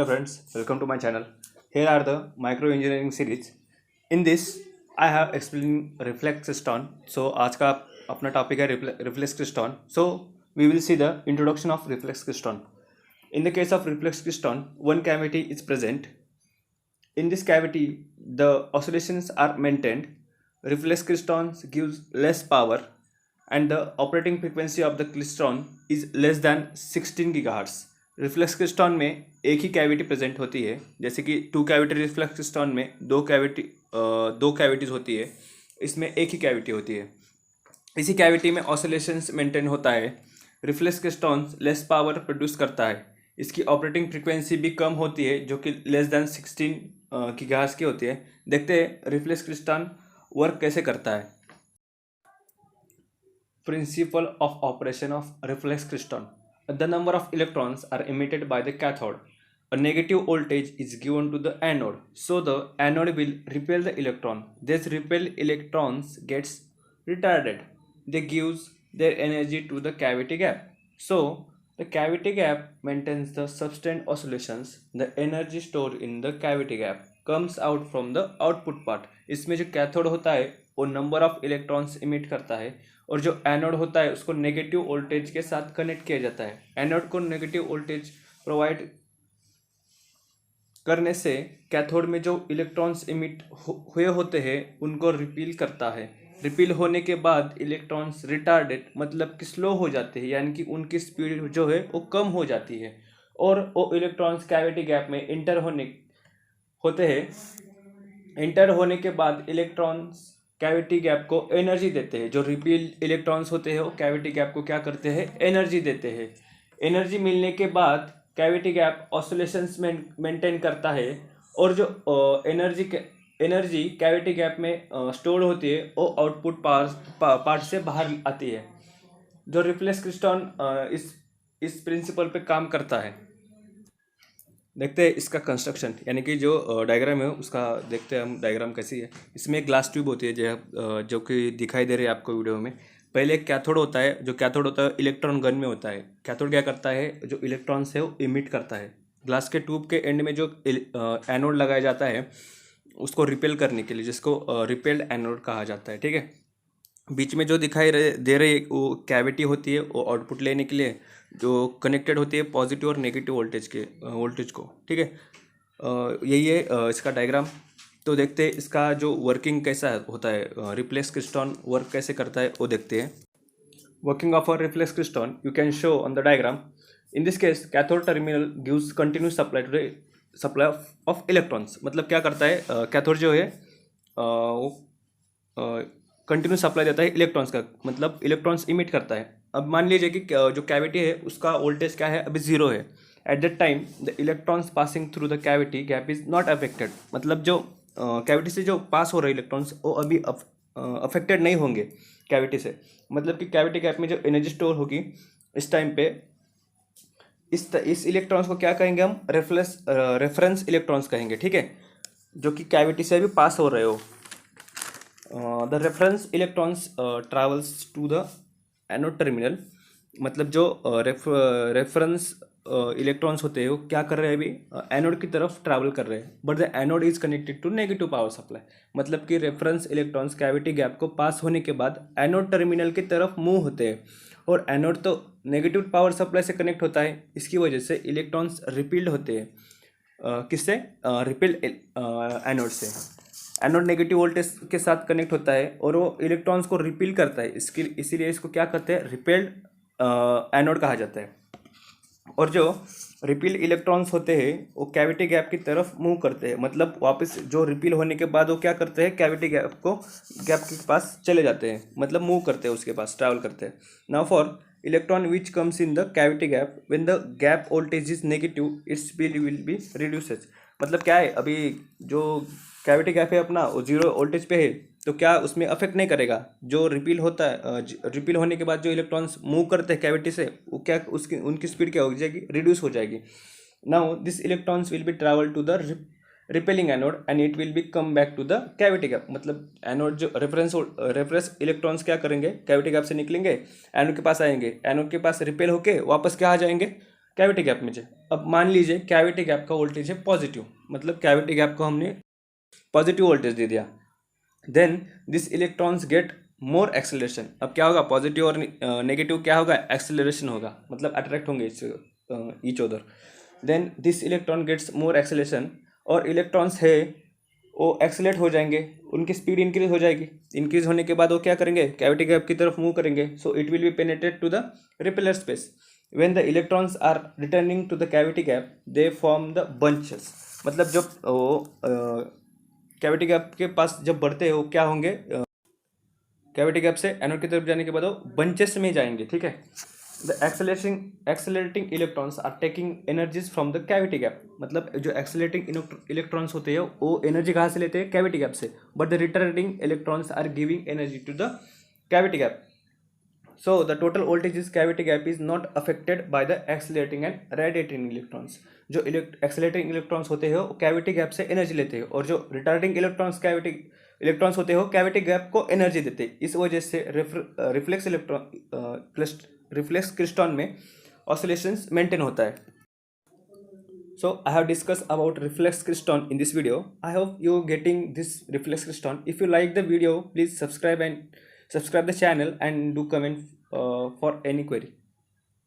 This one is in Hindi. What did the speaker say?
Hello friends, welcome to my channel. Here are the micro engineering series. In this, I have explained reflex crystal. So आज का अपना टॉपिक है reflex crystal. So we will see the introduction of reflex crystal. In the case of reflex crystal, one cavity is present. In this cavity, the oscillations are maintained. Reflex crystals gives less power, and the operating frequency of the crystal is less than 16 GHz. Reflex क्रिस्टॉन में एक ही कैविटी प्रेजेंट होती है, जैसे कि टू कैविटी रिफ्लेक्स क्रिस्टॉन में दो कैविटीज़ होती है, इसमें एक ही कैविटी होती है. इसी कैविटी में ऑसिलेशंस मेंटेन होता है. रिफ्लेक्स क्रिस्टॉन लेस पावर प्रोड्यूस करता है. इसकी ऑपरेटिंग फ्रीक्वेंसी भी कम होती है, जो कि लेस देन 16 गीगाहर्ट्ज़ की होती है. देखते हैं रिफ्लेक्स क्रिस्टॉन वर्क कैसे करता है. Principle of operation of reflex klystron. The number of electrons are emitted by the cathode. A negative voltage is given to the anode, so the anode will repel the electron. These repelled electrons gets retarded. They gives their energy to the cavity gap. So the cavity gap maintains the sustained oscillations. The energy stored in the cavity gap comes out from the output part. इसमें जो कैथोड होता है वो नंबर ऑफ इलेक्ट्रॉन्स इमिट करता है, और जो एनोड होता है उसको नेगेटिव वोल्टेज के साथ कनेक्ट किया जाता है. एनोड को नेगेटिव वोल्टेज प्रोवाइड करने से कैथोड में जो इलेक्ट्रॉन्स इमिट हुए होते हैं उनको रिपील करता है. रिपील होने के बाद इलेक्ट्रॉन्स रिटार्डेड मतलब कि स्लो हो जाते हैं, यानी कि उनकी स्पीड जो है वो कम हो जाती है, और वो इलेक्ट्रॉन्स कैविटी गैप में इंटर होते हैं. इंटर होने के बाद इलेक्ट्रॉन्स कैविटी गैप को एनर्जी देते हैं. जो रिपील इलेक्ट्रॉन्स होते हैं वो कैविटी गैप को क्या करते हैं, एनर्जी देते हैं. एनर्जी मिलने के बाद कैविटी गैप ऑसिलेशंस मेंटेन करता है, और जो एनर्जी कैविटी गैप में स्टोर होती है वो आउटपुट पार्ट से बाहर आती है. जो रिफ्लेक्स क्रिस्टॉन इस प्रिंसिपल पे काम करता है. देखते हैं इसका कंस्ट्रक्शन, यानी कि जो डायग्राम है उसका देखते हैं हम डायग्राम कैसी है. इसमें एक ग्लास ट्यूब होती है जो कि दिखाई दे रही है आपको वीडियो में. पहले एक कैथोड होता है. जो कैथोड होता है इलेक्ट्रॉन गन में होता है. कैथोड क्या करता है, जो इलेक्ट्रॉन्स है वो इमिट करता है. ग्लास के ट्यूब के एंड में जो एनोड लगाया जाता है उसको रिपेल करने के लिए, जिसको रिपेल्ड एनोड कहा जाता है. ठीक है. बीच में जो दिखाई दे रही वो कैविटी होती है, वो आउटपुट लेने के लिए जो कनेक्टेड होती है पॉजिटिव और नेगेटिव वोल्टेज को. ठीक है. यही है इसका डायग्राम. तो देखते हैं इसका जो वर्किंग कैसा होता है, रिफ्लेक्स क्रिस्टॉन वर्क कैसे करता है वो देखते हैं. Working of a reflex klystron you can show on the diagram. In this case cathode terminal gives continuous supply of electrons. मतलब क्या करता है, कैथोड जो है वो कंटिन्यूस सप्लाई देता है इलेक्ट्रॉन्स का, मतलब इलेक्ट्रॉन्स इमिट करता है. अब मान लीजिए कि जो कैविटी है उसका वोल्टेज क्या है, अभी 0 है. At that time the electrons passing through the cavity gap is not affected. मतलब जो कैविटी से जो पास हो रहे इलेक्ट्रॉन्स वो अभी अफेक्टेड नहीं होंगे कैविटी से. मतलब कि कैविटी गैप में जो एनर्जी स्टोर होगी इस टाइम पे इस इलेक्ट्रॉन्स को क्या कहेंगे हम, रेफरेंस इलेक्ट्रॉन्स कहेंगे. ठीक है. जो कि कैविटी से अभी पास हो रहे हो. The reference electrons travels to the anode terminal. मतलब जो रेफरेंस इलेक्ट्रॉन्स होते हैं वो क्या कर रहे हैं, अभी एनोड की तरफ ट्रैवल कर रहे हैं. But the anode is connected to negative power supply. मतलब कि रेफरेंस इलेक्ट्रॉन्स कैविटी गैप को पास होने के बाद एनोड टर्मिनल की तरफ मूव होते हैं, और एनोड तो नेगेटिव पावर सप्लाई से कनेक्ट होता है. इसकी वजह से इलेक्ट्रॉन्स रिपील्ड होते हैं. किससे, रिपील्ड एनोड से. एनोड नेगेटिव वोल्टेज के साथ कनेक्ट होता है और वो इलेक्ट्रॉन्स को रिपील करता है. इसीलिए इसको क्या कहते हैं, रिपेल्ड एनोड कहा जाता है. और जो रिपील इलेक्ट्रॉन्स होते हैं वो कैविटी गैप की तरफ मूव करते हैं. मतलब वापस जो रिपील होने के बाद वो क्या करते हैं, कैविटी गैप के पास चले जाते हैं, मतलब मूव करते हैं, उसके पास ट्रैवल करते हैं. Now for electron which comes in the cavity gap when the gap voltage is negative its speed will be reduces. मतलब क्या है, अभी जो कैविटी गैप है अपना वो 0 वोल्टेज पे है, तो क्या उसमें अफेक्ट नहीं करेगा. जो रिपील होता है, रिपील होने के बाद जो इलेक्ट्रॉन्स मूव करते हैं कैविटी से, वो क्या उनकी स्पीड क्या हो जाएगी, रिड्यूस हो जाएगी. Now this electrons will be travel to the repelling anode and it will be come back to the cavity gap. मतलब एनोड जो रेफरेंस इलेक्ट्रॉन्स क्या करेंगे, कैविटी गैप से निकलेंगे, एनोड के पास आएंगे, एनोड के पास रिपेल होके वापस क्या आ जाएंगे, कैविटी गैप में अब मान लीजिए कैविटी गैप का वोल्टेज है पॉजिटिव, मतलब कैविटी गैप को हमने पॉजिटिव वोल्टेज दे दिया, then this electrons get more acceleration. अब क्या होगा, पॉजिटिव और नेगेटिव क्या होगा, एक्सेलरेशन होगा, मतलब अट्रैक्ट होंगे each other. Then this electron gets more acceleration, और इलेक्ट्रॉन्स है वो एक्सेलेट हो जाएंगे, उनकी स्पीड इंक्रीज हो जाएगी। इंक्रीज होने के बाद वो क्या करेंगे, कैविटी गैप की तरफ मूव करेंगे, so it will be penetrate to the repeller space. When the electrons are returning to the cavity gap they form the bunches, मतलब जब वो कैविटी गैप के पास जब बढ़ते हैं वो क्या होंगे, कैविटी गैप से एनोड की तरफ जाने के बाद वो बंचेस में जाएंगे, ठीक है। The accelerating electrons are taking energies from the cavity gap, मतलब जो एक्सेलरेटिंग इलेक्ट्रॉन्स होते हैं वो एनर्जी कहाँ से लेते हैं, कैविटी गैप से, but the returning electrons are giving energy to the cavity gap. So the total voltage is cavity gap is not affected by the accelerating and radiating electrons. जो accelerating electrons होते हैं वो कैविटी गैप से एनर्जी लेते हैं, और जो रिटार्डिंग इलेक्ट्रॉन्स होते हैं वो कैविटी गैप को एनर्जी देते हैं। इस वजह से रिफ्लेक्स क्रिस्टॉन में ऑसिलेशंस मेंटेन होता है। So I have discussed about reflex crystal in this video. I hope you getting this reflex crystal. If you like the video, please subscribe the channel and do comment for any query.